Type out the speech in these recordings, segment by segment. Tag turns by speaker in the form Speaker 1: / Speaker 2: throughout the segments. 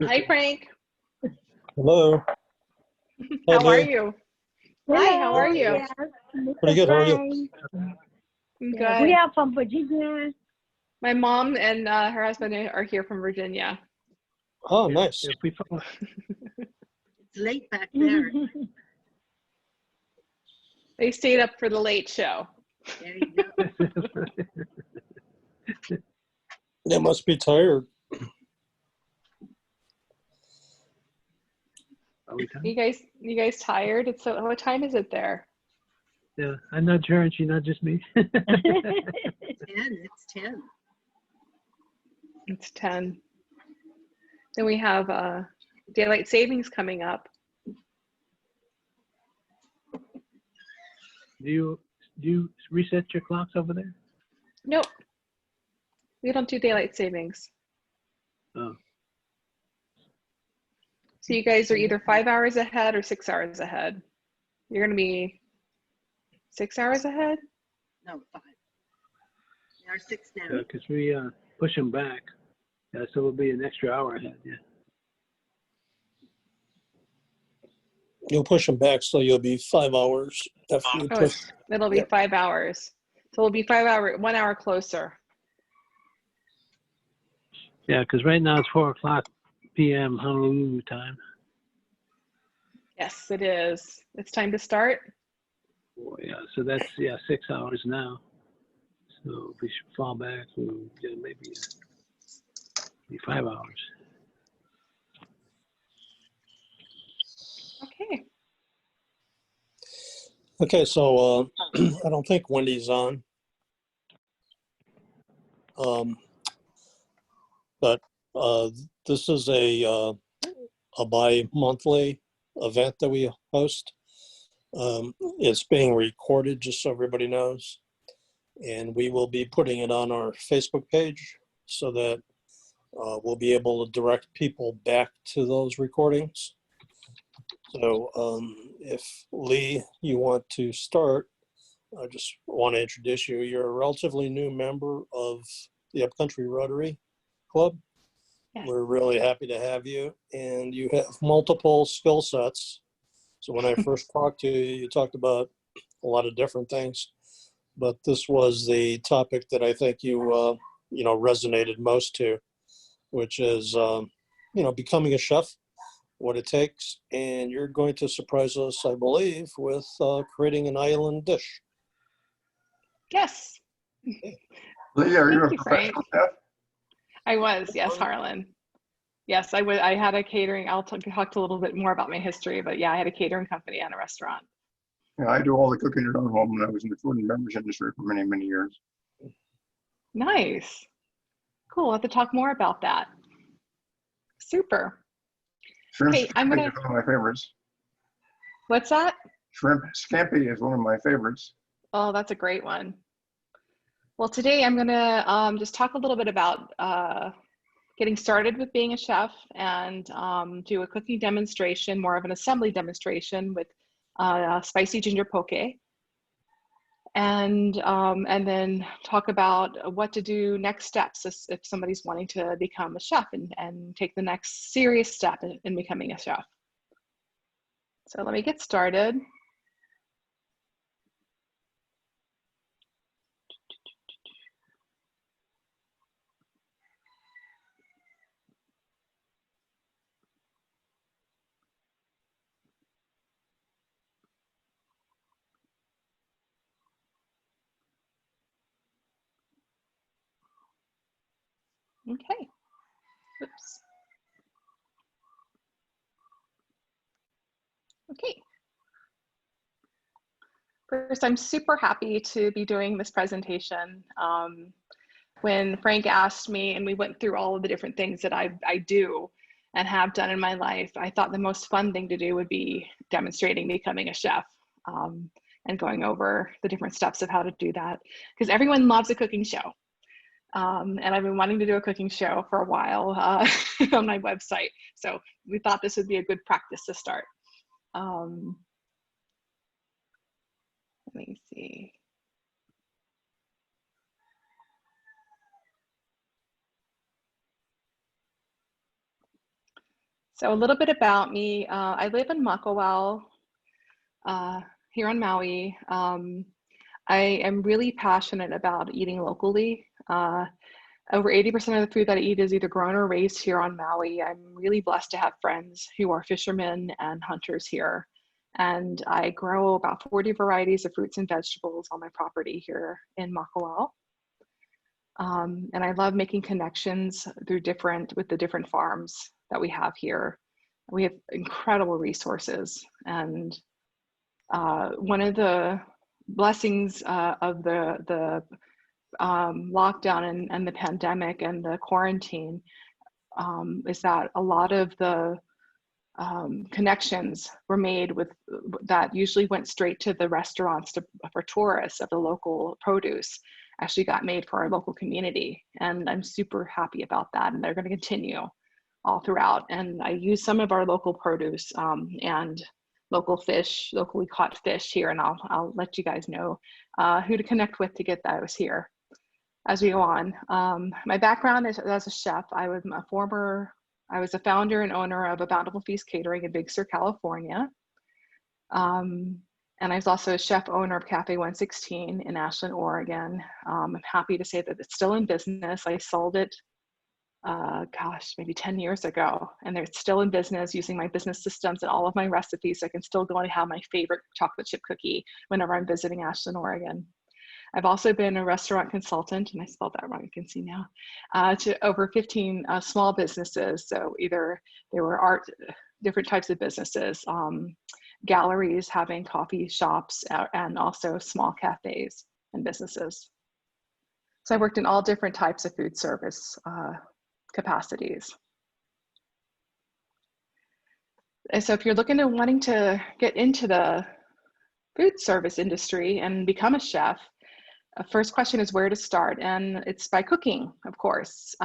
Speaker 1: Hi, Frank.
Speaker 2: Hello. Hi,
Speaker 1: How are
Speaker 2: Lee.
Speaker 1: you? Hi, how are you?
Speaker 3: Yes, Mr.
Speaker 2: Pretty good. How are you?
Speaker 3: Frank.
Speaker 1: I'm
Speaker 3: Yes,
Speaker 1: good.
Speaker 3: we are from Virginia.
Speaker 1: My mom and her husband are here from Virginia.
Speaker 2: Oh, nice.
Speaker 4: If we follow,
Speaker 5: It's late back there.
Speaker 1: They stayed up for the late show.
Speaker 5: There you go.
Speaker 2: They must be tired.
Speaker 4: are we done?
Speaker 1: You guys tired? It's so, what time is it there?
Speaker 4: Yeah, I'm not sure, and she's not just me.
Speaker 5: 10, it's 10.
Speaker 1: It's 10. Then we have daylight savings coming up.
Speaker 4: Do you reset your clocks over there?
Speaker 1: Nope. We don't do daylight savings.
Speaker 4: Oh,
Speaker 1: So you guys are either 5 hours ahead or 6 hours ahead. You're going to be 6 hours ahead?
Speaker 5: No, 5. We are 6 now.
Speaker 4: yeah, because we push them back. Yeah, so we'll be an extra hour ahead. Yeah.
Speaker 2: You'll push them back, so you'll be 5 hours after you
Speaker 1: Oh,
Speaker 2: push.
Speaker 1: it'll be 5 hours. So we'll be 1 hour closer.
Speaker 4: Yeah, because right now it's 4 o'clock p.m. Honolulu time.
Speaker 1: Yes, it is. It's time to start.
Speaker 4: Oh, yeah, so that's 6 hours now. So we should fall back to maybe be 5 hours.
Speaker 1: Okay.
Speaker 2: Okay, so I don't think Wendy's on. But this is a bi-monthly event that we host. It's being recorded, just so everybody knows. And we will be putting it on our Facebook page so that we'll be able to direct people back to those recordings. So if Lee, you want to start, I just want to introduce you. You're a relatively new member of the Upcountry Rotary Club.
Speaker 1: Yes.
Speaker 2: We're really happy to have you, and you have multiple skill sets. So when I first talked to you, you talked about a lot of different things, but this was the topic that I think you resonated most to, which is becoming a chef, what it takes, and you're going to surprise us, I believe, with creating an island dish.
Speaker 1: Yes.
Speaker 6: Lee, are you
Speaker 1: Thank
Speaker 6: a
Speaker 1: you, Frank.
Speaker 6: professional chef?
Speaker 1: I was, yes, Harlan. Yes, I had a catering. I'll talk a little bit more about my history, but yeah, I had a catering company and a restaurant.
Speaker 6: Yeah, I do all the cooking at our home, and I was in the food and beverage industry for many, many years.
Speaker 1: Nice. Cool. We'll have to talk more about that. Super.
Speaker 6: Shrimp
Speaker 1: Okay, I'm
Speaker 6: scampi
Speaker 1: gonna.
Speaker 6: is one of my favorites.
Speaker 1: What's that?
Speaker 6: Shrimp scampi is one of my favorites.
Speaker 1: Oh, that's a great one. Well, today I'm gonna just talk a little bit about getting started with being a chef and do a cooking demonstration, more of an assembly demonstration with spicy ginger poké. And then talk about what to do next steps if somebody's wanting to become a chef and take the next serious step in becoming a chef. So let me get started. Okay. Oops. Okay. First, I'm super happy to be doing this presentation. When Frank asked me and we went through all of the different things that I do and have done in my life, I thought the most fun thing to do would be demonstrating becoming a chef and going over the different steps of how to do that. Because everyone loves a cooking show. And I've been wanting to do a cooking show for a while on my website. So we thought this would be a good practice to start. Let me see. So a little bit about me. I live in Makawao, here on Maui. I am really passionate about eating locally. Over 80% of the food that I eat is either grown or raised here on Maui. I'm really blessed to have friends who are fishermen and hunters here. And I grow about 40 varieties of fruits and vegetables on my property here in Makawao. And I love making connections with the different farms that we have here. We have incredible resources. And one of the blessings of the lockdown and the pandemic and the quarantine is that a lot of the connections were made with that usually went straight to the restaurants for tourists of the local produce actually got made for our local community. And I'm super happy about that. And they're going to continue all throughout. And I use some of our local produce and local fish, locally caught fish here. And I'll let you guys know who to connect with to get those here as we go on. My background is as a chef. I was a founder and owner of a Bountiful Feast Catering in Big Sur, California. And I was also a chef owner of Cafe 116 in Ashland, Oregon. I'm happy to say that it's still in business. I sold it, maybe 10 years ago, and they're still in business using my business systems and all of my recipes. So I can still go and have my favorite chocolate chip cookie whenever I'm visiting Ashland, Oregon. I've also been a restaurant consultant, and I spelled that wrong, you can see now, to over 15 small businesses. So either they were different types of businesses, galleries having coffee shops, and also small cafes and businesses. So I worked in all different types of food service capacities. And so if you're wanting to get into the food service industry and become a chef, first question is where to start, and it's by cooking, of course.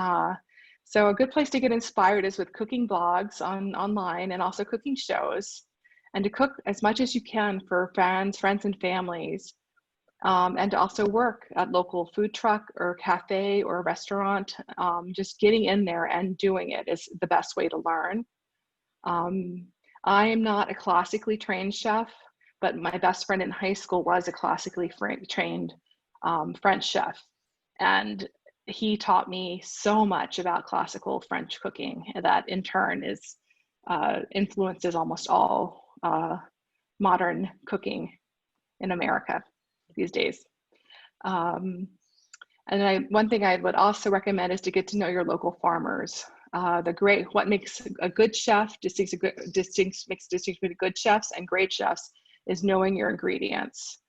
Speaker 1: So a good place to get inspired is with cooking blogs online and also cooking shows, and to cook as much as you can for friends and families, and to also work at local food truck or cafe or restaurant. Just getting in there and doing it is the best way to learn. I am not a classically trained chef, but my best friend in high school was a classically trained French chef, and he taught me so much about classical French cooking that in turn influences almost all modern cooking in America these days. And one thing I would also recommend is to get to know your local farmers. What makes a good chef makes distinct between good chefs and great chefs is knowing your ingredients.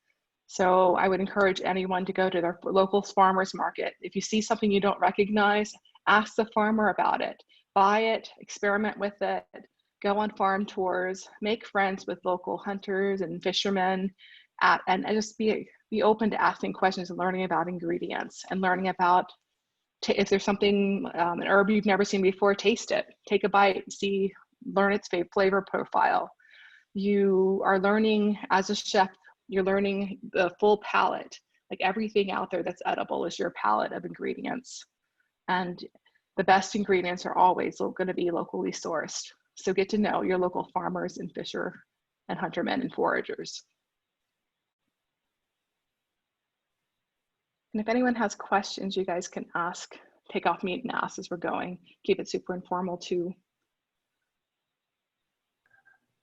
Speaker 1: So I would encourage anyone to go to their local farmer's market. If you see something you don't recognize, ask the farmer about it, buy it, experiment with it, go on farm tours, make friends with local hunters and fishermen, and just be open to asking questions and learning about ingredients and learning about if there's something, an herb you've never seen before, taste it, take a bite, learn its flavor profile. You are learning as a chef, you're learning the full palette, like everything out there that's edible is your palette of ingredients. And the best ingredients are always going to be locally sourced. So get to know your local farmers and fisher and huntermen and foragers. And if anyone has questions, you guys can take off mute and ask as we're going. Keep it super informal too.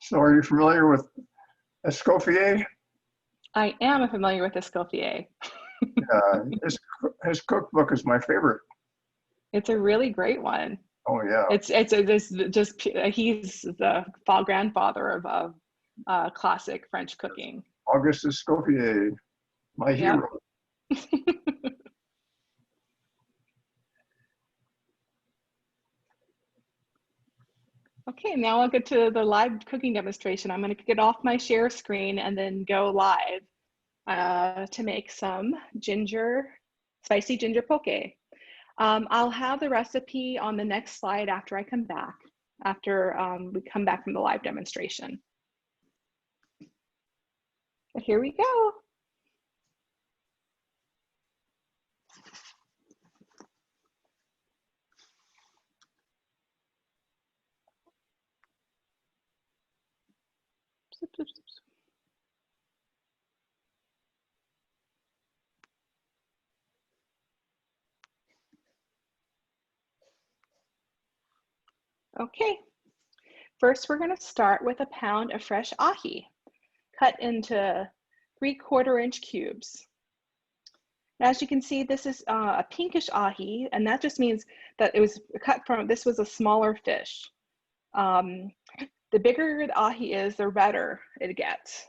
Speaker 6: So are you familiar with Escoffier?
Speaker 1: I am familiar with Escoffier.
Speaker 6: His cookbook is my favorite.
Speaker 1: It's a really great one.
Speaker 6: Oh yeah.
Speaker 1: He's the grandfather of classic French cooking.
Speaker 6: Auguste Escoffier, my hero.
Speaker 1: Okay, now I'll get to the live cooking demonstration. I'm going to get off my share screen and then go live to make some spicy ginger poké. I'll have the recipe on the next slide after we come back from the live demonstration. But here we go. Okay, first we're going to start with a pound of fresh ahi, cut into 3/4 inch cubes. Now, as you can see, this is a pinkish ahi, and that just means that it was cut from, this was a smaller fish. The bigger the ahi is, the redder it gets,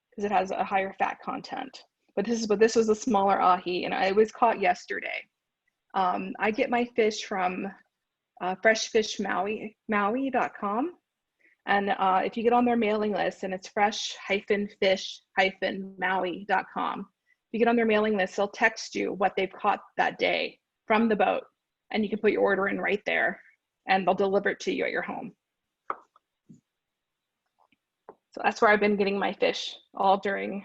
Speaker 1: because it has a higher fat content. But this was a smaller ahi, and it was caught yesterday. I get my fish from freshfishmaui.com. And if you get on their mailing list, and it's fresh-fish-maui.com, if you get on their mailing list, they'll text you what they've caught that day from the boat, and you can put your order in right there, and they'll deliver it to you at your home. So that's where I've been getting my fish all during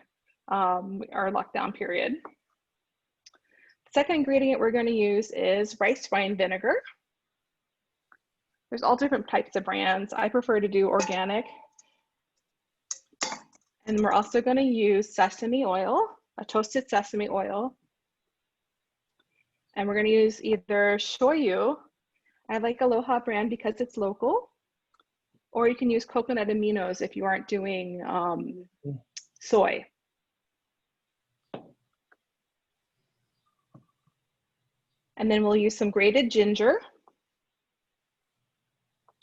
Speaker 1: our lockdown period. The second ingredient we're going to use is rice wine vinegar. There's all different types of brands. I prefer to do organic. And we're also going to use sesame oil, a toasted sesame oil. And we're going to use either shoyu. I like Aloha brand because it's local. Or you can use coconut aminos if you aren't doing soy. And then we'll use some grated ginger, which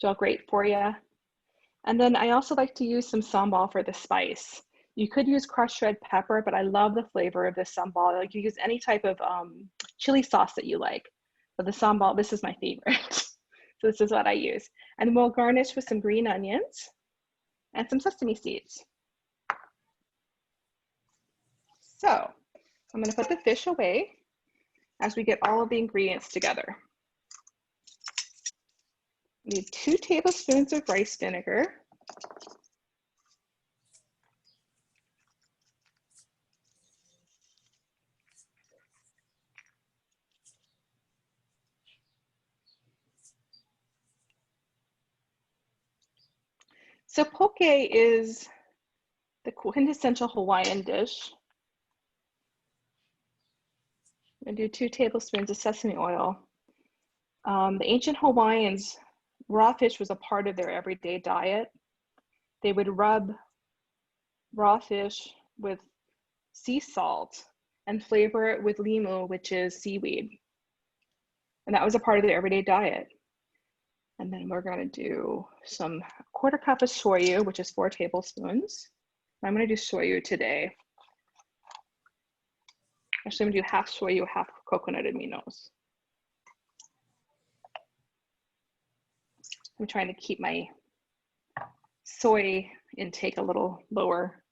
Speaker 1: I'll grate for you. And then I also like to use some sambal for the spice. You could use crushed red pepper, but I love the flavor of this sambal. Like, you use any type of chili sauce that you like. But the sambal, this is my favorite. So this is what I use. And we'll garnish with some green onions and some sesame seeds. So I'm going to put the fish away as we get all of the ingredients together. We need 2 tablespoons of rice vinegar. So poké is the quintessential Hawaiian dish. I'm gonna do 2 tablespoons of sesame oil. The ancient Hawaiians, raw fish was a part of their everyday diet. They would rub raw fish with sea salt and flavor it with limu, which is seaweed. And that was a part of their everyday diet. And then we're gonna do some 1/4 cup of shoyu, which is 4 tablespoons. I'm gonna do shoyu today. Actually, I'm gonna do half shoyu, half coconut aminos. I'm trying to keep my soy intake a little lower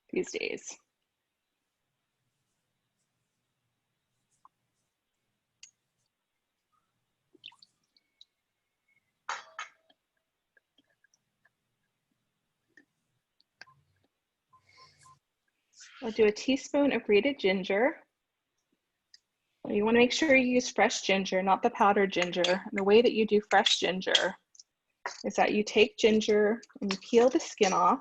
Speaker 1: these days. I'll do a teaspoon of grated ginger. You want to make sure you use fresh ginger, not the powdered ginger. And the way that you do fresh ginger is that you take ginger and you peel the skin off.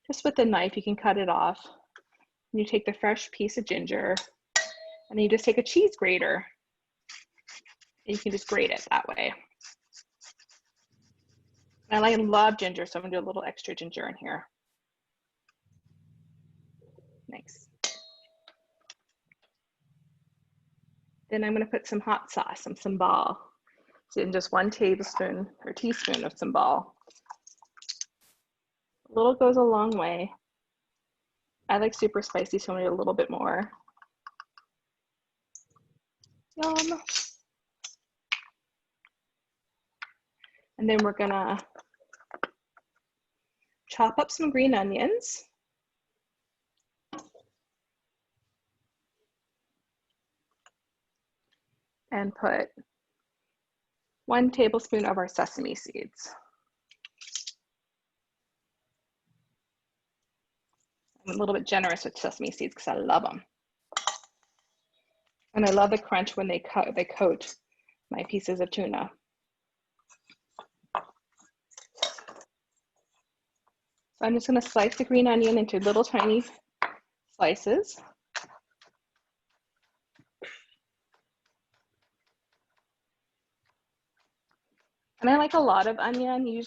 Speaker 1: Just with a knife, you can cut it off. And you take the fresh piece of ginger, and then you just take a cheese grater, and you can just grate it that way. And I love ginger, so I'm gonna do a little extra ginger in here. Nice. Then I'm gonna put some hot sauce, some sambal. So in just 1 tablespoon or teaspoon of sambal. A little goes a long way. I like super spicy, so I'm gonna do a little bit more. Yum. And then we're gonna chop up some green onions. And put 1 tablespoon of our sesame seeds. I'm a little bit generous with sesame seeds because I love them. And I love the crunch when they coat my pieces of tuna. So I'm just going to slice the green onion into little tiny slices. And I like a lot of onion.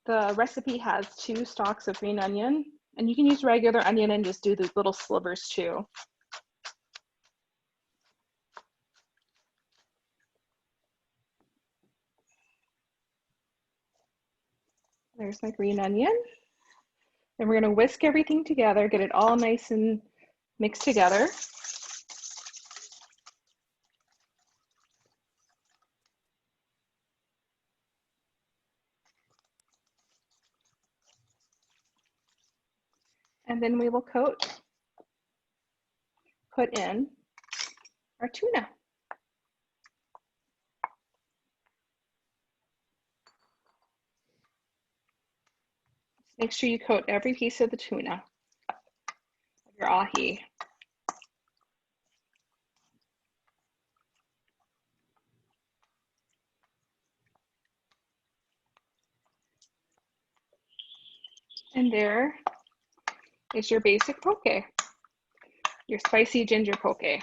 Speaker 1: The recipe has 2 stalks of green onion, and you can use regular onion and just do the little slivers too. There's my green onion. Then we're going to whisk everything together, get it all nice and mixed together. And then we will put in our tuna. Make sure you coat every piece of the tuna, of your ahi. And there is your basic poke, your spicy ginger poke. I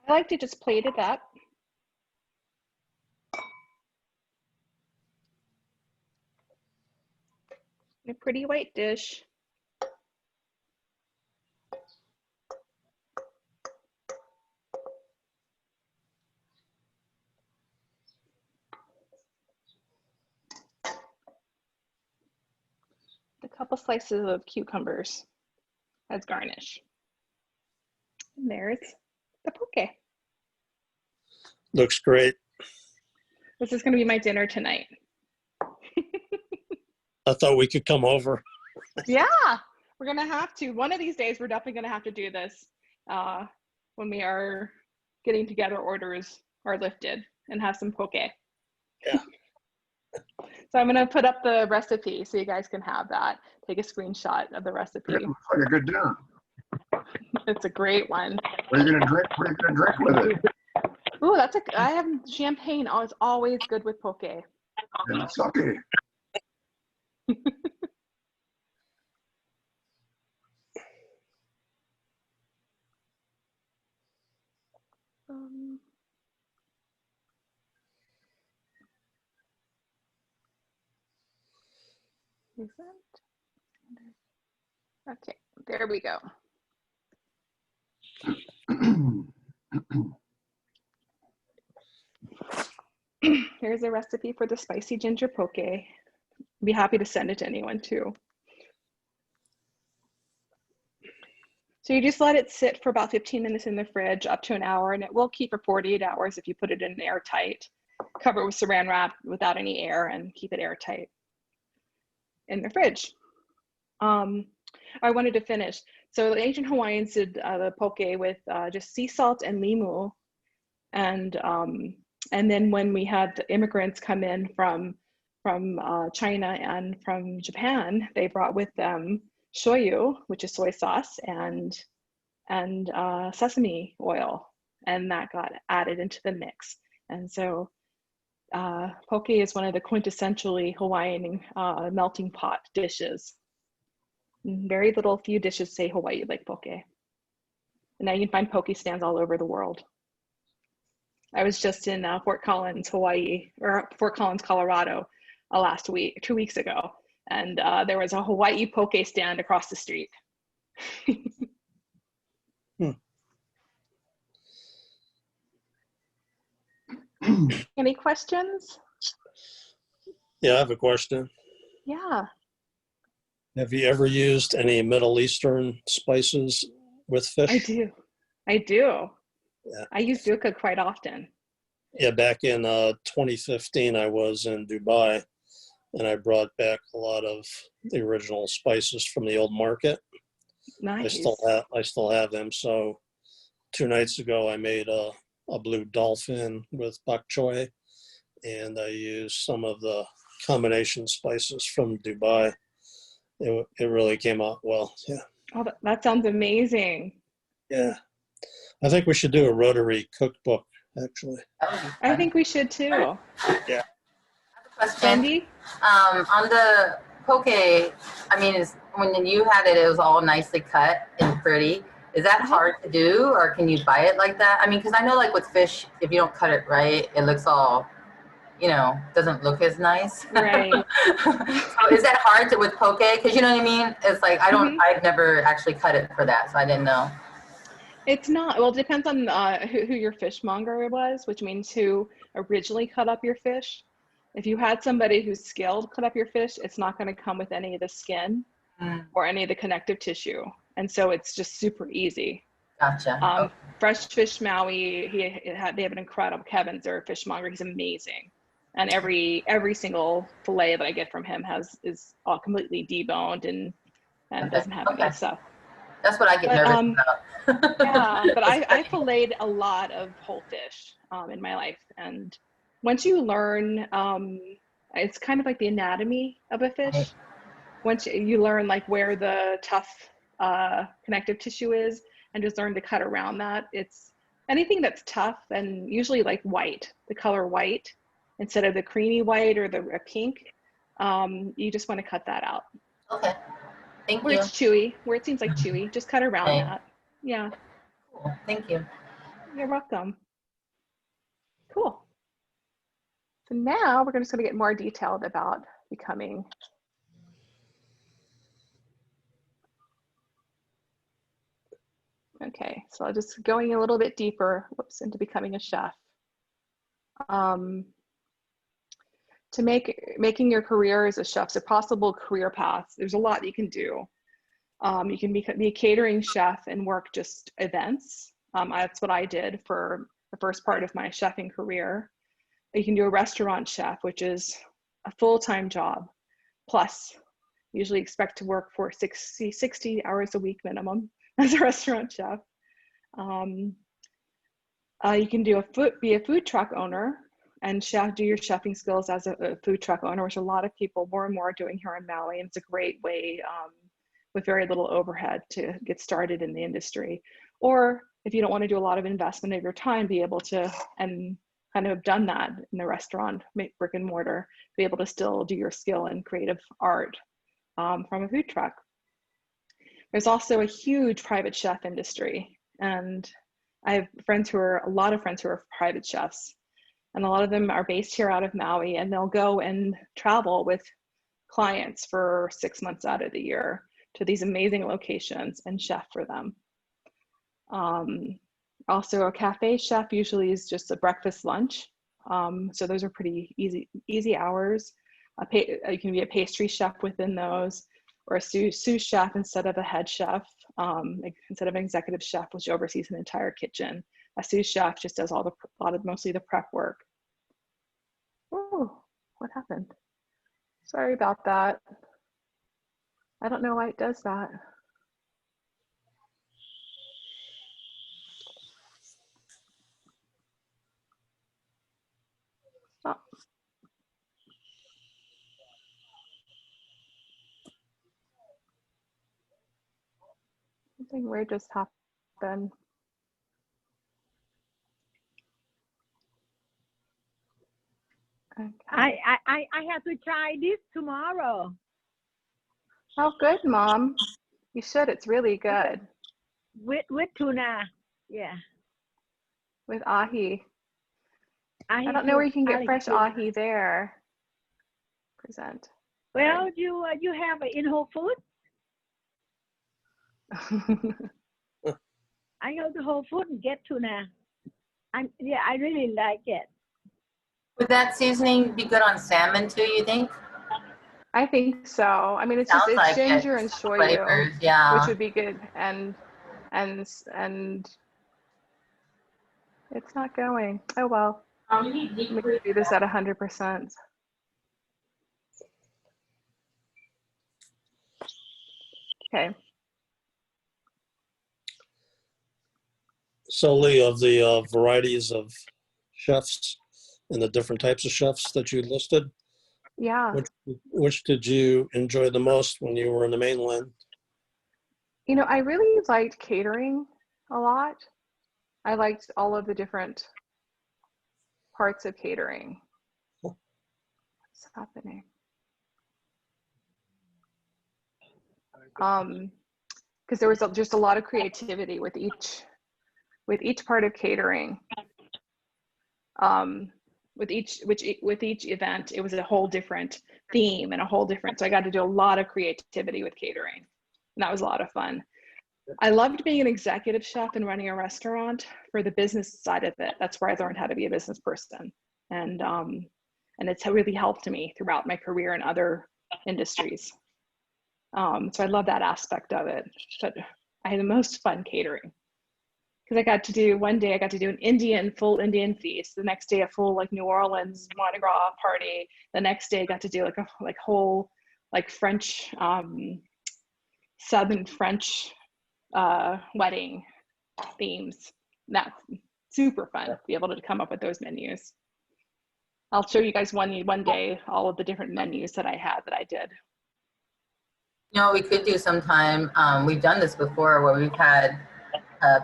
Speaker 1: like to just plate it up. In a pretty white dish. A couple slices of cucumbers as garnish. And there's the poke.
Speaker 2: Looks great.
Speaker 1: This is going to be my dinner tonight.
Speaker 2: I thought we could come over.
Speaker 1: Yeah, we're going to have to. One of these days, we're definitely going to have to do this when we are getting together, orders are lifted, and have some poke.
Speaker 2: Yeah.
Speaker 1: So I'm going to put up the recipe so you guys can have that. Take a screenshot of the recipe.
Speaker 6: It looks like a good dinner.
Speaker 1: It's a great one.
Speaker 6: What are you gonna drink? What are you gonna drink with it?
Speaker 1: Ooh, I have champagne. Oh, it's always good with poke.
Speaker 6: And sake.
Speaker 1: Is that? Okay, there we go. Here's a recipe for the spicy ginger poke. I'd be happy to send it to anyone too. So you just let it sit for about 15 minutes in the fridge, up to an hour, and it will keep for 48 hours if you put it in airtight. Cover it with saran wrap without any air and keep it airtight in the fridge. I wanted to finish. So the ancient Hawaiians did the poke with just sea salt and limu. And then when we had the immigrants come in from China and from Japan, they brought with them shoyu, which is soy sauce, and sesame oil, and that got added into the mix. And so poke is one of the quintessentially Hawaiian melting pot dishes. Very little few dishes say Hawaii like poke. And now you can find poke stands all over the world. I was just in Fort Collins, Hawaii, or Fort Collins, Colorado, 2 weeks ago. And there was a Hawaii poke stand across the street. Any questions?
Speaker 2: Yeah, I have a question.
Speaker 1: Yeah.
Speaker 2: Have you ever used any Middle Eastern spices with fish?
Speaker 1: I do.
Speaker 2: Yeah.
Speaker 1: I use dukkha quite often.
Speaker 2: Yeah, back in 2015, I was in Dubai, and I brought back a lot of the original spices from the old market.
Speaker 1: Nice.
Speaker 2: I still have them. So 2 nights ago, I made a blue dolphin with bok choy, and I used some of the combination spices from Dubai. It really came out well. Yeah.
Speaker 1: Oh, that sounds amazing.
Speaker 2: Yeah. I think we should do a Rotary cookbook, actually.
Speaker 1: I think we should too.
Speaker 2: Yeah.
Speaker 7: Question.
Speaker 1: Sandy?
Speaker 7: On the poke, I mean, when you had it, it was all nicely cut and pretty. Is that hard to do, or can you buy it like that? I mean, because I know like with fish, if you don't cut it right, it looks all, doesn't look as nice.
Speaker 1: Right.
Speaker 7: So is that hard with poke? Because you know what I mean? It's like, I've never actually cut it for that, so I didn't know.
Speaker 1: It's not. Well, it depends on who your fishmonger was, which means who originally cut up your fish. If you had somebody who's skilled cut up your fish, it's not going to come with any of the skin or any of the connective tissue. And so it's just super easy.
Speaker 7: Gotcha. Okay.
Speaker 1: Fresh Fish Maui, they have an incredible, Kevin's their fishmonger. He's amazing. And every single fillet that I get from him is all completely deboned and doesn't have any stuff.
Speaker 7: That's what I get nervous about.
Speaker 1: Yeah, but I filleted a lot of whole fish in my life. And once you learn, it's kind of like the anatomy of a fish.
Speaker 7: Right.
Speaker 1: Once you learn like where the tough connective tissue is and just learn to cut around that, it's anything that's tough and usually like white, the color white, instead of the creamy white or the pink, you just want to cut that out.
Speaker 7: Okay. Thank you.
Speaker 1: Where it's chewy, where it seems like chewy, just cut around that. Yeah.
Speaker 7: Cool. Thank you.
Speaker 1: You're welcome. Cool. So now we're just going to get more detailed about becoming. Okay, so just going a little bit deeper, into becoming a chef. To making your career as a chef's a possible career path. There's a lot you can do. You can be a catering chef and work just events. That's what I did for the first part of my chefing career. You can do a restaurant chef, which is a full-time job. Plus, usually expect to work for 60 hours a week minimum as a restaurant chef. You can be a food truck owner and do your chefing skills as a food truck owner, which a lot of people more and more are doing here in Maui. And it's a great way with very little overhead to get started in the industry. Or if you don't want to do a lot of investment of your time, be able to, and kind of have done that in the restaurant, brick and mortar, be able to still do your skill in creative art from a food truck. There's also a huge private chef industry. And I have a lot of friends who are private chefs. And a lot of them are based here out of Maui, and they'll go and travel with clients for 6 months out of the year to these amazing locations and chef for them. Also, a cafe chef usually is just a breakfast lunch. So those are pretty easy hours. You can be a pastry chef within those, or a sous chef instead of a head chef, instead of an executive chef, which oversees an entire kitchen. A sous chef just does mostly the prep work. Oh, what happened? Sorry about that. I don't know why it does that. Stop. Something weird just happened. Okay.
Speaker 3: I have to try this tomorrow.
Speaker 1: Oh, good, Mom. You should. It's really good.
Speaker 3: With tuna. Yeah.
Speaker 1: With ahi. I don't know where you can get fresh ahi there. Present.
Speaker 3: Well, you have it in Whole Foods. I go to Whole Foods and get tuna. I really like it.
Speaker 7: Would that seasoning be good on salmon too, you think?
Speaker 1: I think so. I mean, it's
Speaker 7: Sounds
Speaker 1: ginger and shoyu,
Speaker 7: flavors, yeah.
Speaker 1: which would be good. And it's not going. Oh well. Let me do this at 100%. Okay.
Speaker 2: So Lee, of the varieties of chefs and the different types of chefs that you listed,
Speaker 1: Yeah.
Speaker 2: which did you enjoy the most when you were in the mainland?
Speaker 1: I really liked catering a lot. I liked all of the different parts of catering. What's happening? Because there was just a lot of creativity with each part of catering. With each event, it was a whole different theme and a whole different. So I got to do a lot of creativity with catering, and that was a lot of fun. I loved being an executive chef and running a restaurant for the business side of it. That's where I learned how to be a business person, and it's really helped me throughout my career in other industries. So I love that aspect of it. But I had the most fun catering because I got to do, one day I got to do an full Indian feast. The next day a full like New Orleans Mardi Gras party. The next day I got to do like a whole like French, Southern French wedding themes. That's super fun to be able to come up with those menus. I'll show you guys one day all of the different menus that I had that I did.
Speaker 7: You know, we could do sometime. We've done this before where we've had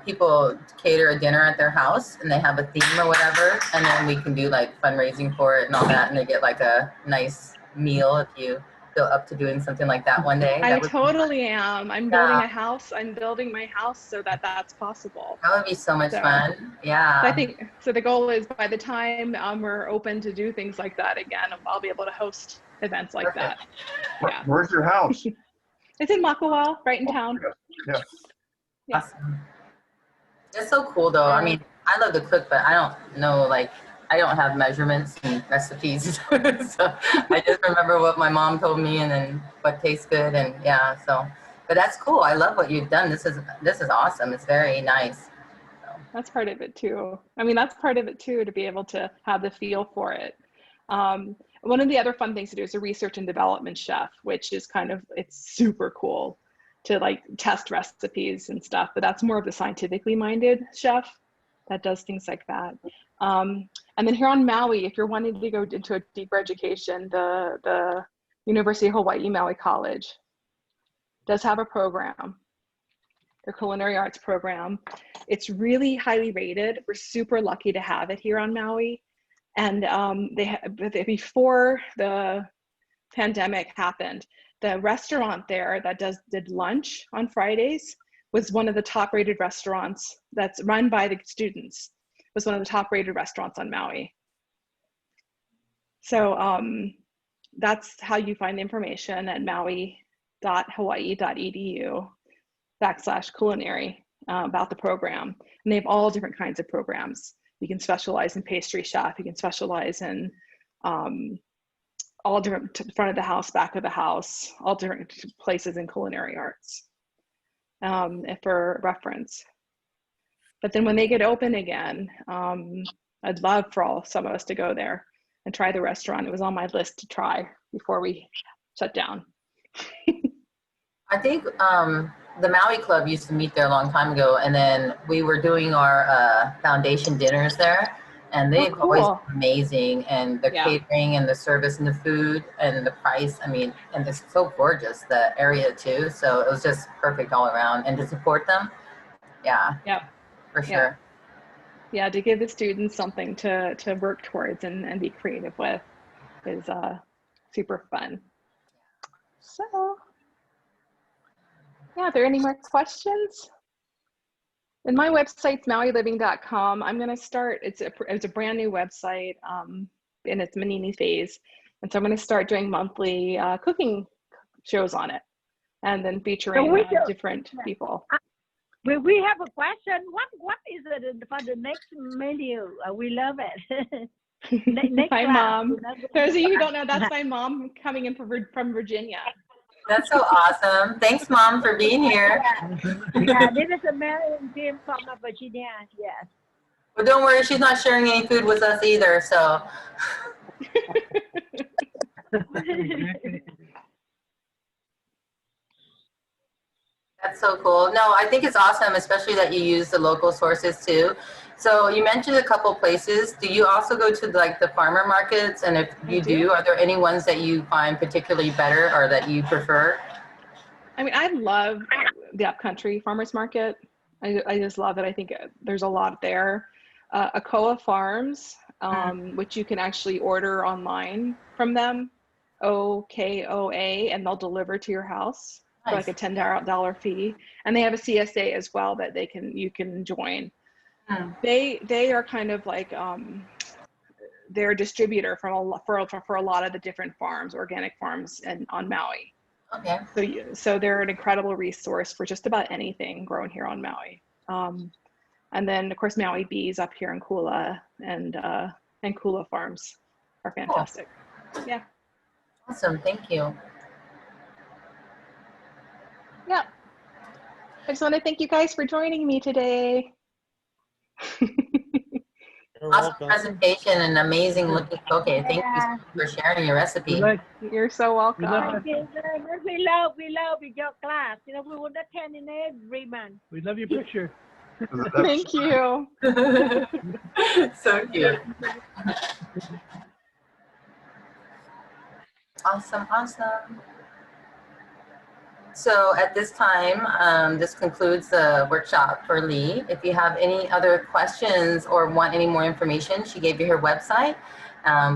Speaker 7: people cater a dinner at their house and they have a theme or whatever, and then we can do like fundraising for it and all that, and they get like a nice meal if you feel up to doing something like that one day.
Speaker 1: I totally am. I'm building a house. I'm building my house so that that's possible.
Speaker 7: That would be so much fun. Yeah.
Speaker 1: I think so. The goal is by the time we're open to do things like that again, I'll be able to host events like that. Yeah.
Speaker 6: Where's your house?
Speaker 1: It's in Makawao, right in town.
Speaker 6: Yeah.
Speaker 1: Yeah.
Speaker 7: Awesome. It's so cool though. I mean, I love to cook, but I don't know, like, I don't have measurements and recipes. So I just remember what my mom told me and then what tastes good, and yeah, so, but that's cool. I love what you've done. This is awesome. It's very nice. So.
Speaker 1: That's part of it too. I mean, that's part of it too, to be able to have the feel for it. One of the other fun things to do is a research and development chef, which is it's super cool to like test recipes and stuff, but that's more of the scientifically minded chef that does things like that. And then here on Maui, if you're wanting to go into a deeper education, the University of Hawaii Maui College does have a program, their culinary arts program. It's really highly rated. We're super lucky to have it here on Maui. And before the pandemic happened, the restaurant there that did lunch on Fridays was one of the top rated restaurants that's run by the students, was one of the top rated restaurants on Maui. So that's how you find the information at maui.hawaii.edu/culinary about the program. And they have all different kinds of programs. You can specialize in pastry chef, you can specialize in all different front of the house, back of the house, all different places in culinary arts for reference. But then when they get open again, I'd love for some of us to go there and try the restaurant. It was on my list to try before we shut down.
Speaker 7: I think the Maui Club used to meet there a long time ago, and then we were doing our foundation dinners there, and they've always been amazing, and the catering and the service and the food and the price, I mean, and it's so gorgeous, the area too, so it was just perfect all around, and to support them, for sure.
Speaker 1: Yeah, to give the students something to work towards and be creative with is super fun. So, yeah, are there any more questions? And my website's mauiliving.com. I'm going to start, it's a brand new website in its manini phase. And so I'm going to start doing monthly cooking shows on it and then featuring different people.
Speaker 3: We have a question. What is it for the next menu? We love it.
Speaker 1: My mom. Those of you who don't know, that's my mom coming in from Virginia.
Speaker 7: That's so awesome. Thanks, Mom, for being here.
Speaker 3: Yeah, this is a Maryland team from Virginia, yes.
Speaker 7: Well, don't worry, she's not sharing any food with us either, so. That's so cool. No, I think it's awesome, especially that you use the local sources too. So you mentioned a couple places. Do you also go to like the farmer markets? And if you do, are there any ones that you find particularly better or that you prefer?
Speaker 1: I mean, I love the upcountry farmers market. I just love it. I think there's a lot there. Akoa Farms which you can actually order online from them, OKOA, and they'll deliver to your house for like a $10 fee. And they have a CSA as well that you can join. They are kind of like they're a distributor for a lot of the different farms, organic farms, and on Maui.
Speaker 7: Okay.
Speaker 1: So they're an incredible resource for just about anything grown here on Maui. And then of course Maui Bees up here in Kula and Kula Farms are fantastic. Cool. Yeah.
Speaker 7: Awesome. Thank you.
Speaker 1: Yeah. I just want to thank you guys for joining me today.
Speaker 7: Awesome presentation and amazing looking poké. Thank you so much for sharing your recipe.
Speaker 1: You're so welcome.
Speaker 3: Thank you very much. We love your class. You know, we would attend in every month.
Speaker 4: We love your picture.
Speaker 1: Thank you.
Speaker 7: So cute. Awesome, awesome. So at this time, this concludes the workshop for Li. If you have any other questions or want any more information, she gave you her website.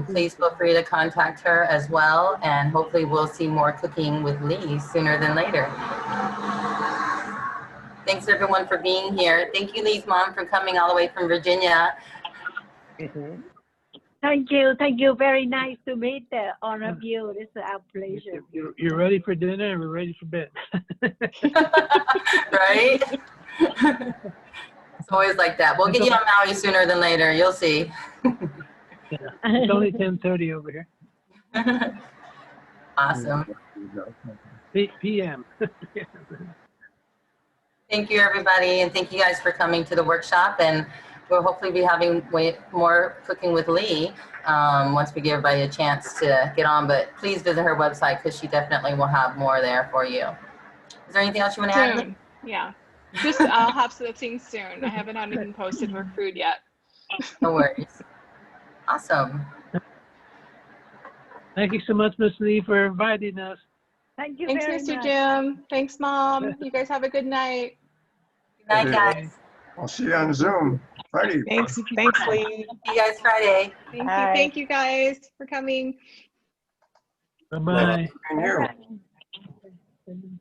Speaker 7: Please feel free to contact her as well, and hopefully we'll see more cooking with Li sooner than later. Thanks everyone for being here. Thank you, Li's mom, for coming all the way from Virginia.
Speaker 3: Thank you. Very nice to meet all of you. It's our pleasure.
Speaker 4: You're ready for dinner and we're ready for bed.
Speaker 7: Right? It's always like that. We'll get you on Maui sooner than later. You'll see.
Speaker 4: Yeah. It's only 10:30 over here.
Speaker 7: Awesome.
Speaker 4: PM.
Speaker 7: Thank you, everybody, and thank you guys for coming to the workshop. And we'll hopefully be having way more cooking with Li once we give everybody a chance to get on. But please visit her website because she definitely will have more there for you. Is there anything else you want to add?
Speaker 1: Soon, yeah. Just I'll have something soon. I haven't had anything posted for food yet.
Speaker 7: No worries. Awesome.
Speaker 4: Thank you so much, Miss Li, for inviting us.
Speaker 3: Thank you
Speaker 1: Thanks,
Speaker 3: very
Speaker 1: Mr.
Speaker 3: much.
Speaker 1: Jim. Thanks, Mom. You guys have a good night.
Speaker 7: Good night, guys.
Speaker 6: I'll see you on Zoom Friday.
Speaker 8: Thanks, Lee.
Speaker 7: See you guys Friday.
Speaker 1: Thank you guys for coming.
Speaker 4: Bye-bye.
Speaker 6: And you.